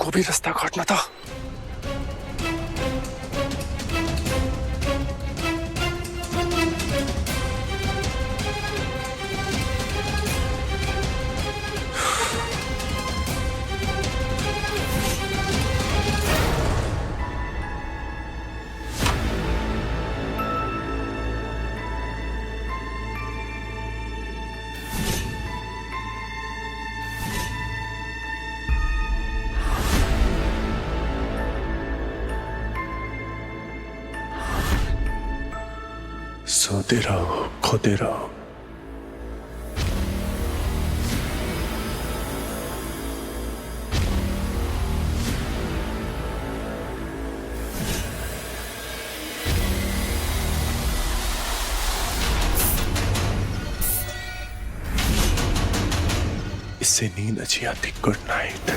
को भी रास्ता काटना था। सोते रहो, खोते रहो। इससे नींद अच्छी आती। Good night.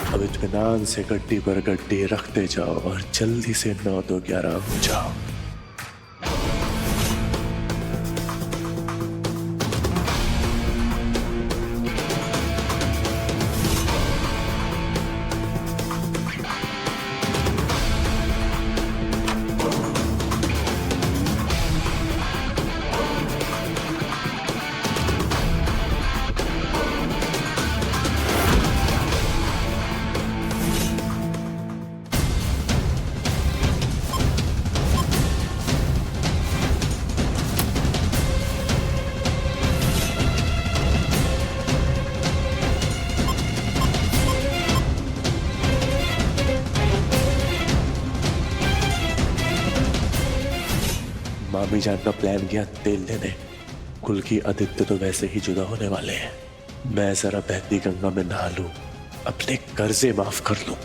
अब इत्मीनान से गड्डी पर गड्डी रखते जाओ और जल्दी से 9 2 11 हो जाओ। मामी जान का प्लान किया तेल देने। कुल की आदित्य तो वैसे ही जुदा होने वाले हैं। मैं जरा बहती गंगा में नहा लूं, अपने कर्जे माफ कर लूं।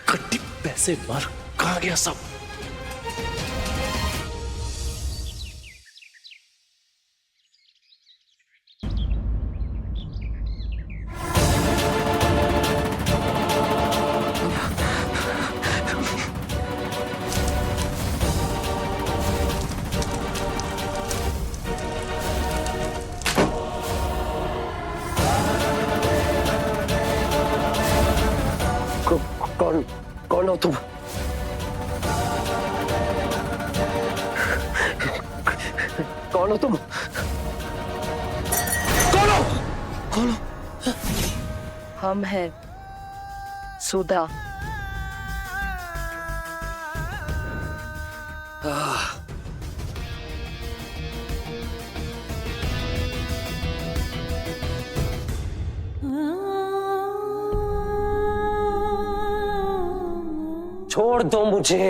गड्डी पैसे मार कहां गया सब? कौन हो तुम? कौन हो तुम? कौन हो? कौन हो? हम हैं सुधा। छोड़ दो मुझे,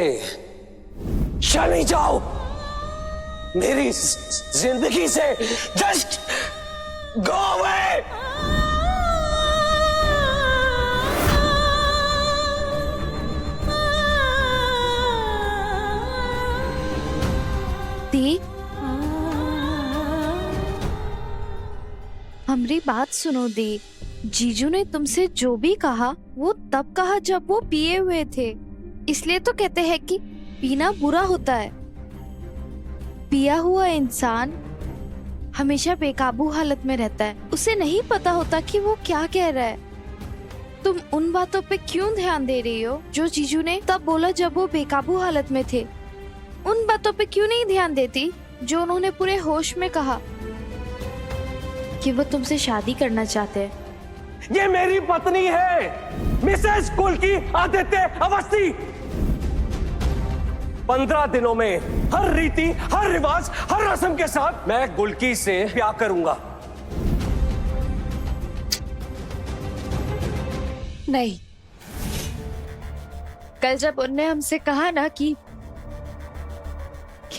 चले जाओ मेरी जिंदगी से। Just go away. दी, हमारी बात सुनो दी। जीजू ने तुमसे जो भी कहा वो तब कहा जब वो पिए हुए थे। इसलिए तो कहते हैं कि पीना बुरा होता है। पिया हुआ इंसान हमेशा बेकाबू हालत में रहता है। उसे नहीं पता होता कि वो क्या कह रहा है। तुम उन बातों पे क्यों ध्यान दे रही हो जो जीजू ने तब बोला जब वो बेकाबू हालत में थे? उन बातों पे क्यों नहीं ध्यान देती जो उन्होंने पूरे होश में कहा कि वो तुमसे शादी करना चाहते हैं? ये मेरी पत्नी है, मिसेस कुल की आदित्य अवस्थी। 15 दिनों में हर रीति, हर रिवाज, हर रस्म के साथ मैं गुलकी से ब्याह करूंगा। नहीं, कल जब उनने हमसे कहा ना कि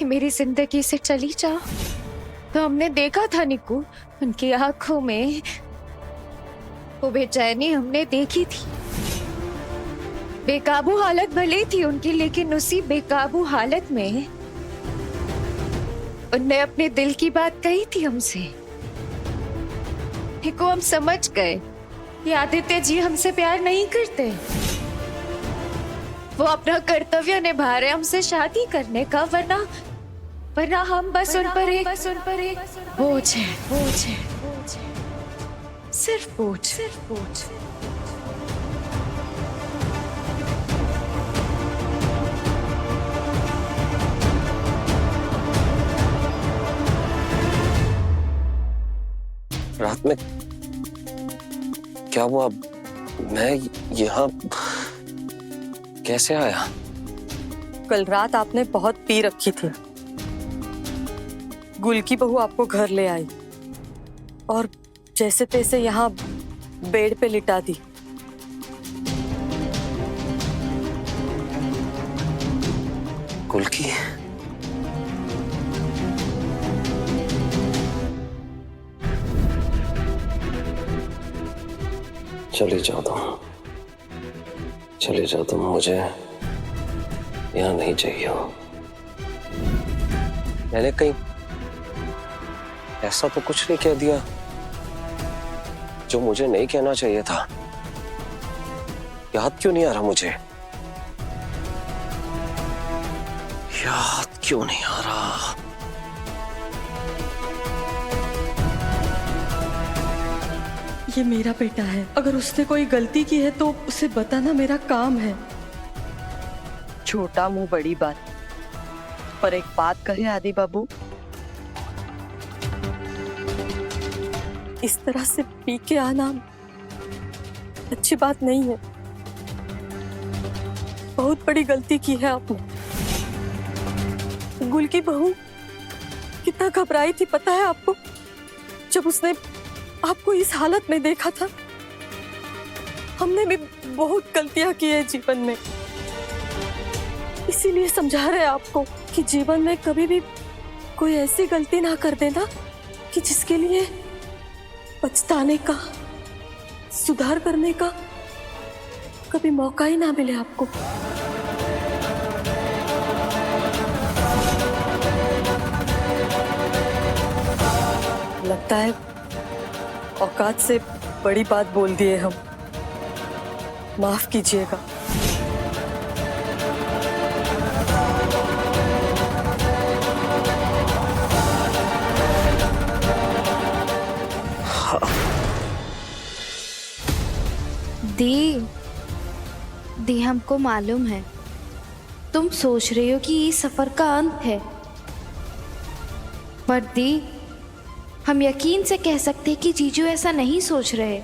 मेरी जिंदगी से चली जा, तो हमने देखा था निक्कू, उनकी आंखों में वो बेचैनी हमने देखी थी। बेकाबू हालत भले थी उनकी, लेकिन उसी बेकाबू हालत में उनने अपने दिल की बात कही थी हमसे। निक्कू, हम समझ गए कि आदित्य जी हमसे प्यार नहीं करते। वो अपना कर्तव्य निभा रहे हमसे शादी करने का, वरना हम बस उन पर एक बोझ है, सिर्फ बोझ। रात में क्या हुआ? मैं यहाँ कैसे आया? कल रात आपने बहुत पी रखी थी। गुल की बहू आपको घर ले आई और जैसे तैसे यहाँ बेड पे लिटा दी। गुल की? चले जाओ तुम, मुझे यहाँ नहीं चाहिए हो। मैंने कहीं ऐसा तो कुछ नहीं कह दिया जो मुझे नहीं कहना चाहिए था। याद क्यों नहीं आ रहा मुझे? याद क्यों नहीं आ रहा? ये मेरा बेटा है, अगर उसने कोई गलती की है तो उसे बताना मेरा काम है। छोटा मुंह बड़ी बात। पर एक बात कहे आदि बाबू, इस तरह से पी के आना अच्छी बात नहीं है। बहुत बड़ी गलती की है आपने। गुल की बहू कितना घबराई थी पता है आपको, जब उसने आपको इस हालत में देखा था। हमने भी बहुत गलतियां की है जीवन में, इसीलिए समझा रहे हैं आपको कि जीवन में कभी भी कोई ऐसी गलती ना कर देना कि जिसके लिए पछताने का, सुधार करने का कभी मौका ही ना मिले आपको। लगता है औकात से बड़ी बात बोल दिए हम, माफ कीजिएगा। दी हमको मालूम है तुम सोच रही हो कि ये सफर का अंत है, पर दी हम यकीन से कह सकते हैं कि जीजू ऐसा नहीं सोच रहे।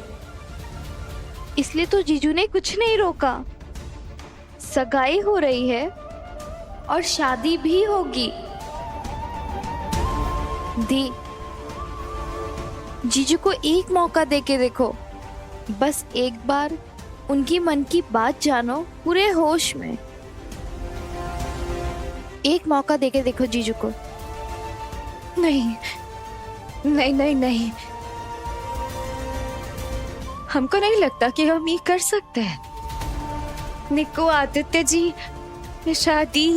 इसलिए तो जीजू ने कुछ नहीं रोका। सगाई हो रही है और शादी भी होगी। दी, जीजू को एक मौका देके देखो, बस एक बार उनकी मन की बात जानो पूरे होश में। एक मौका देके देखो जीजू को। नहीं नहीं नहीं नहीं, हमको नहीं लगता कि हम ये कर सकते हैं। निक्कू, आदित्य जी, ये शादी,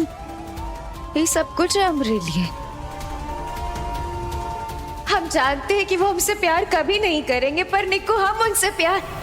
ये सब कुछ है हमारे लिए। हम जानते हैं कि वो हमसे प्यार कभी नहीं करेंगे, पर निक्कू हम उनसे प्यार।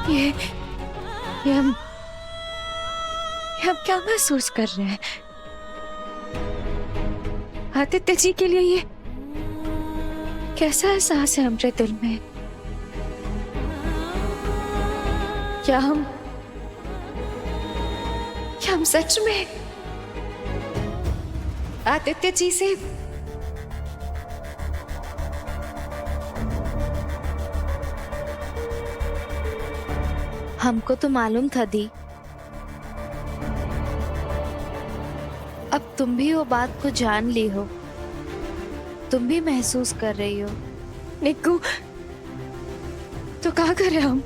ये ये हम क्या महसूस कर रहे हैं? आदित्य जी के लिए ये कैसा एहसास है हमारे दिल में? क्या हम सच में आदित्य जी से हमको तो मालूम था दी। अब तुम भी वो बात को जान ली हो, तुम भी महसूस कर रही हो। निक्कू, तो क्या करें हम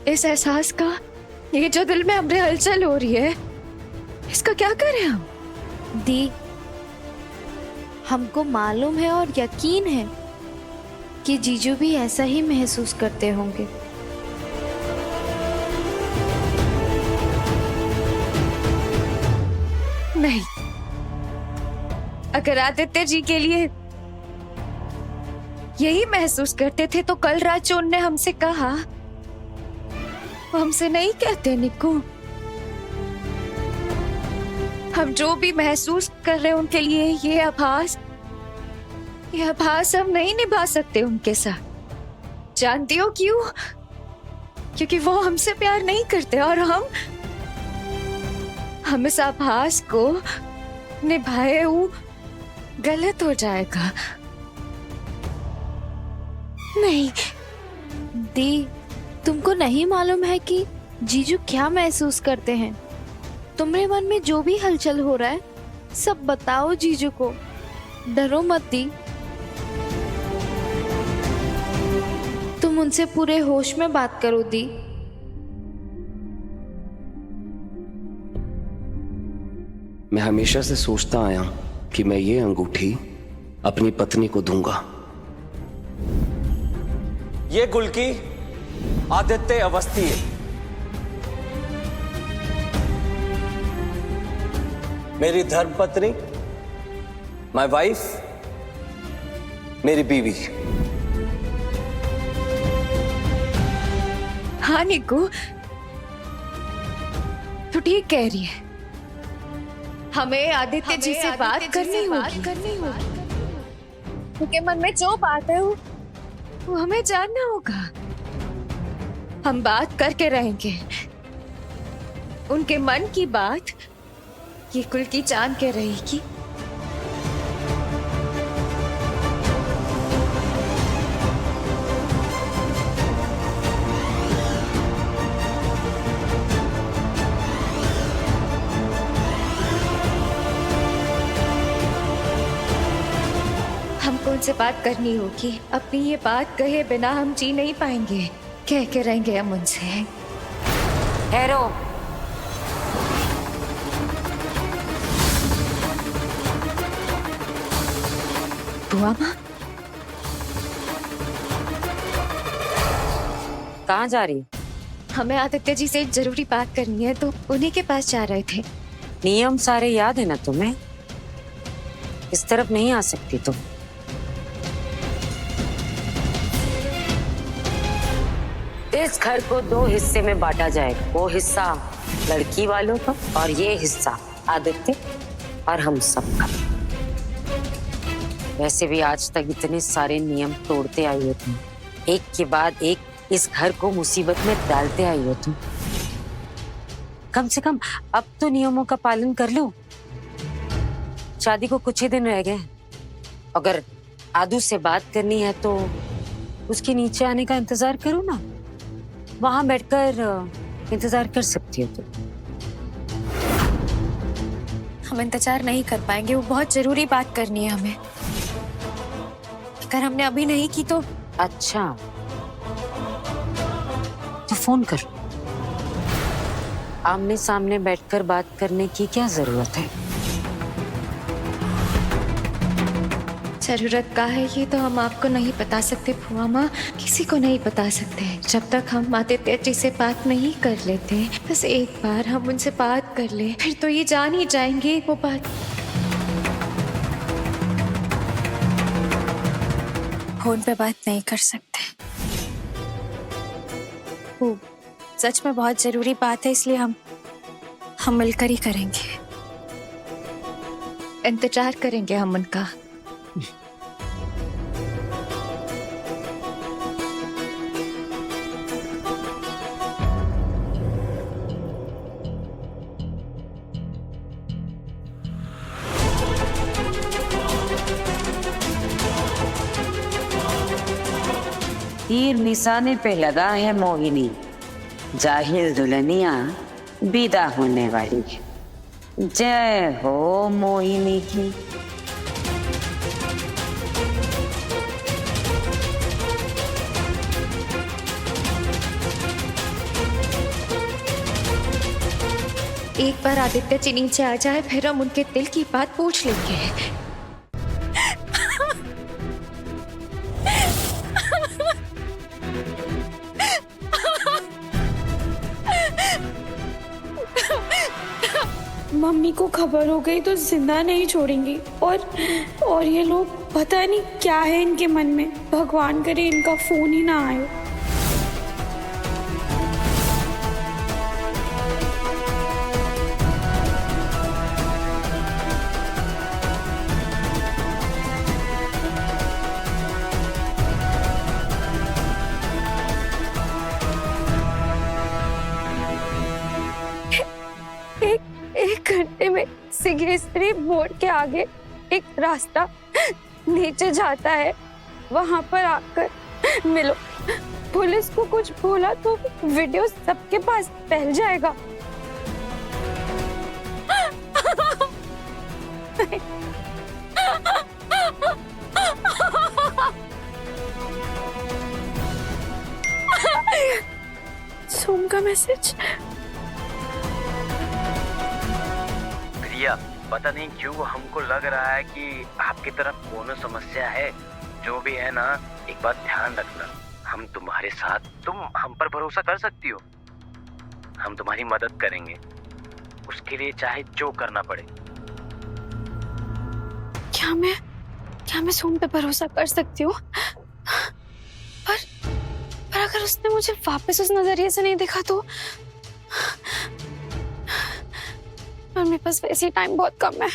इस एहसास का? ये जो दिल में हमरे हलचल हो रही है, इसका क्या करें हम? दी, हमको मालूम है और यकीन है कि जीजू भी ऐसा ही महसूस करते होंगे। नहीं, अगर आदित्य जी के लिए यही महसूस करते थे तो कल रात जो उनने हमसे कहा वो हमसे नहीं कहते। निक्कू, हम जो भी महसूस कर रहे हैं उनके लिए ये आभास हम नहीं निभा सकते उनके साथ। जानती हो क्यों? क्योंकि वो हमसे प्यार नहीं करते और हम इस आभास को निभाए वो गलत हो जाएगा। नहीं दी, तुमको नहीं मालूम है कि जीजू क्या महसूस करते हैं? तुम्हारे मन में जो भी हलचल हो रहा है सब बताओ जीजू को, डरो मत दी। तुम उनसे पूरे होश में बात करो दी। मैं हमेशा से सोचता आया कि मैं ये अंगूठी अपनी पत्नी को दूंगा। ये गुलकी आदित्य अवस्थी है, मेरी धर्मपत्नी, माय वाइफ, मेरी बीवी। हाँ निक्कू, तू ठीक कह रही है। हमें आदित्य जी से बात करनी होगी। उनके मन में जो बात है वो हमें जानना होगा। हम बात करके रहेंगे। उनके मन की बात ये गुलकी जान के रहेगी। हमको उनसे बात करनी होगी। अपनी ये बात कहे बिना हम जी नहीं पाएंगे। कह के रहेंगे हम उनसे। ठहरो। बुआ माँ, कहाँ जा रही? हमें आदित्य जी से एक जरूरी बात करनी है तो उन्हीं के पास जा रहे थे। नियम सारे याद है ना तुम्हें? इस तरफ नहीं आ सकती तुम। इस घर को 2 हिस्से में बांटा जाएगा। वो हिस्सा लड़की वालों का और ये हिस्सा आदित्य और हम सबका। वैसे भी आज तक इतने सारे नियम तोड़ते आई हो तुम, एक के बाद एक इस घर को मुसीबत में डालते आई हो तुम। कम से कम अब तो नियमों का पालन कर लो। शादी को कुछ ही दिन रह गए। अगर आदू से बात करनी है तो उसके नीचे आने का इंतजार करो ना। वहां बैठकर इंतजार कर सकती हो तुम। हम इंतजार नहीं कर पाएंगे। वो बहुत जरूरी बात करनी है हमें। अगर हमने अभी नहीं की तो। अच्छा, तो फोन कर। आमने सामने बैठकर बात करने की क्या जरूरत है? जरूरत का है ये तो हम आपको नहीं बता सकते फुआ माँ, किसी को नहीं बता सकते जब तक हम आदित्य जी से बात नहीं कर लेते। बस एक बार हम उनसे बात कर ले, फिर तो ये जान ही जाएंगे वो बात। फोन पे बात नहीं कर सकते। वो सच में बहुत जरूरी बात है, इसलिए हम मिलकर ही करेंगे। इंतजार करेंगे हम उनका। तीर निशाने पे लगा है मोहिनी, जाहिल दुल्हनिया विदा होने वाली है। जय हो मोहिनी की। एक बार आदित्य जी नीचे आ जाए, फिर हम उनके दिल की बात पूछ लेंगे। मम्मी को खबर हो गई तो जिंदा नहीं छोड़ेंगी। और ये लोग पता नहीं क्या है इनके मन में। भगवान करे इनका फोन ही ना आए। एक घंटे में सिंहेश्वरी मोड़ के आगे एक रास्ता नीचे जाता है, वहां पर आकर मिलो। पुलिस को कुछ बोला तो वीडियो सबके पास फैल जाएगा। सोम का मैसेज। भैया पता नहीं क्यों हमको लग रहा है कि आपकी तरफ कोनो समस्या है। जो भी है ना, एक बात ध्यान रखना, हम तुम्हारे साथ, तुम हम पर भरोसा कर सकती हो। हम तुम्हारी मदद करेंगे, उसके लिए चाहे जो करना पड़े। क्या मैं सोम पे भरोसा कर सकती हूँ? पर अगर उसने मुझे वापस उस नजरिए से नहीं देखा तो? और मेरे पास वैसे टाइम बहुत कम है।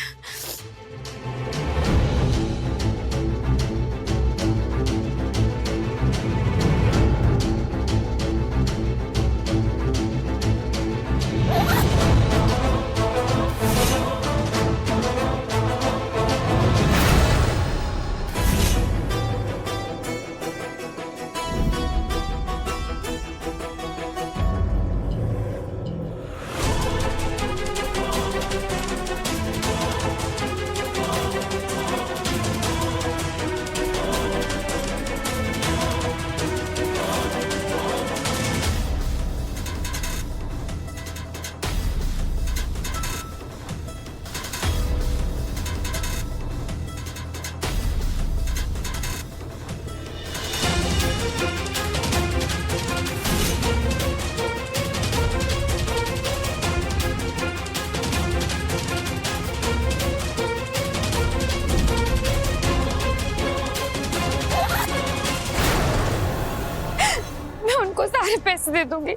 सारे पैसे दे दूंगी,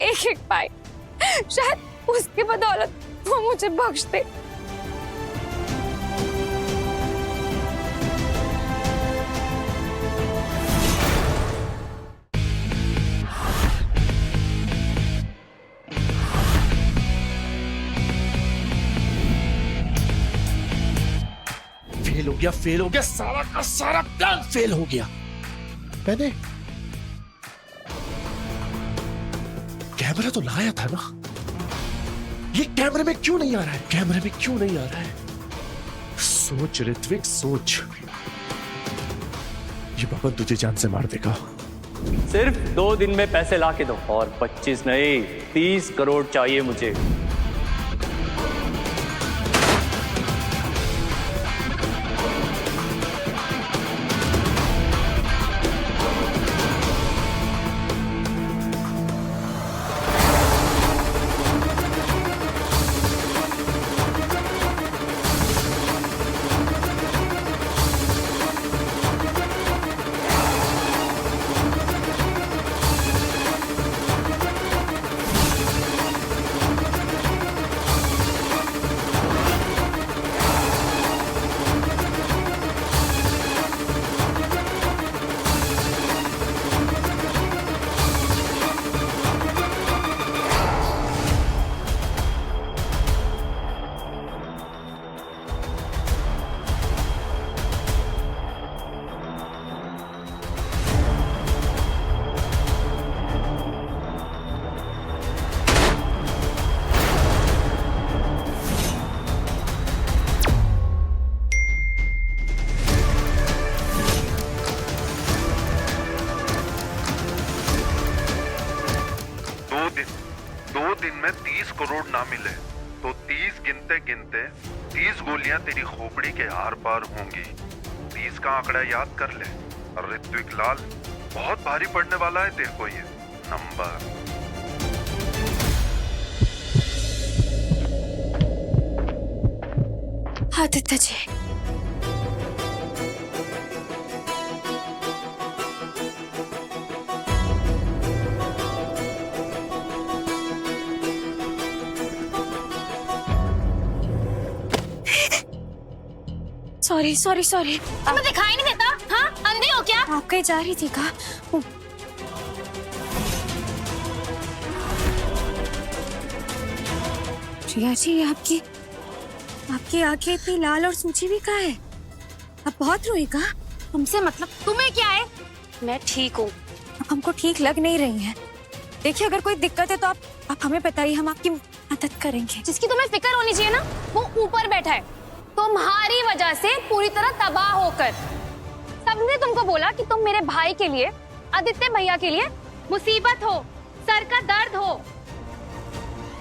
एक एक पाई। शायद उसकी बदौलत वो मुझे बख्श दे। फेल हो गया, सारा का सारा प्लान फेल हो गया। मैंने कैमरा तो लाया था ना, ये कैमरे में क्यों नहीं आ रहा है? कैमरे में क्यों नहीं आ रहा है? सोच ऋत्विक, सोच। ये बबन तुझे जान से मार देगा। सिर्फ 2 दिन में पैसे ला के दो, और 25 नहीं 30 करोड़ चाहिए मुझे। 2 दिन में 30 करोड़ ना मिले तो 30 गिनते गिनते 30 गोलियां तेरी खोपड़ी के आर पार होंगी। 30 का आंकड़ा याद कर ले। ऋत्विक लाल, बहुत भारी पड़ने वाला है तेरे को ये number. Aditya ji, sorry sorry sorry. तुम्हें दिखाई नहीं देता? हाँ, अंधी हो क्या? आप कहीं जा रही थी का? प्रिया जी, आपकी आंखें इतनी लाल और सूजी भी कहाँ है? आप बहुत रोई का? तुमसे मतलब तुम्हें क्या है? मैं ठीक हूँ। हमको ठीक लग नहीं रही है। देखिए, अगर कोई दिक्कत है तो आप हमें बताइए, हम आपकी मदद करेंगे। जिसकी तुम्हें फिक्र होनी चाहिए ना, वो ऊपर बैठा है, तुम्हारी वजह से पूरी तरह तबाह होकर। सबने तुमको बोला कि तुम मेरे भाई के लिए, आदित्य भैया के लिए मुसीबत हो, सर का दर्द हो,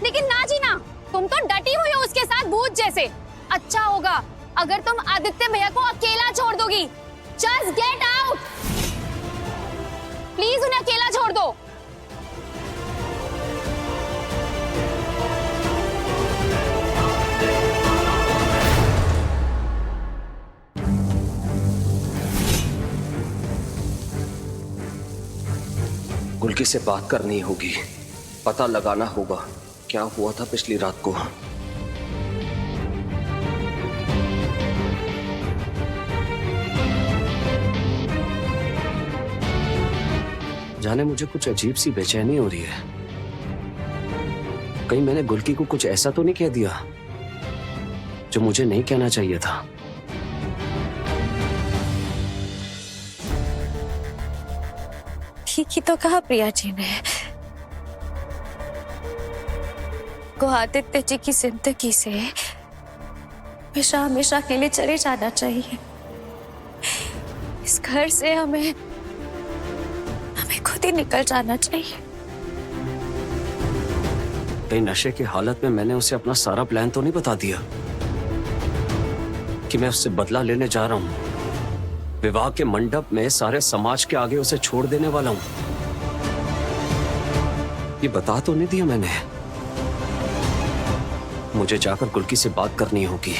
लेकिन ना जी ना, तुम तो डटी हुई हो उसके साथ भूत जैसे। अच्छा होगा अगर तुम आदित्य भैया को अकेला छोड़ दोगी। जस्ट गेट आउट, प्लीज उन्हें अकेला छोड़ दो। गुलकी से बात करनी होगी, पता लगाना होगा क्या हुआ था पिछली रात को। जाने मुझे कुछ अजीब सी बेचैनी हो रही है। कहीं मैंने गुलकी को कुछ ऐसा तो नहीं कह दिया जो मुझे नहीं कहना चाहिए था। ठीक ही तो कहा प्रिया जी ने, को आदित्य जी की जिंदगी से हमेशा हमेशा के लिए चले जाना चाहिए। इस घर से हमें खुद ही निकल जाना चाहिए। कहीं नशे की हालत में मैंने उसे अपना सारा प्लान तो नहीं बता दिया कि मैं उससे बदला लेने जा रहा हूं, विवाह के मंडप में सारे समाज के आगे उसे छोड़ देने वाला हूं। ये बता तो नहीं दिया मैंने। मुझे जाकर गुलकी से बात करनी होगी।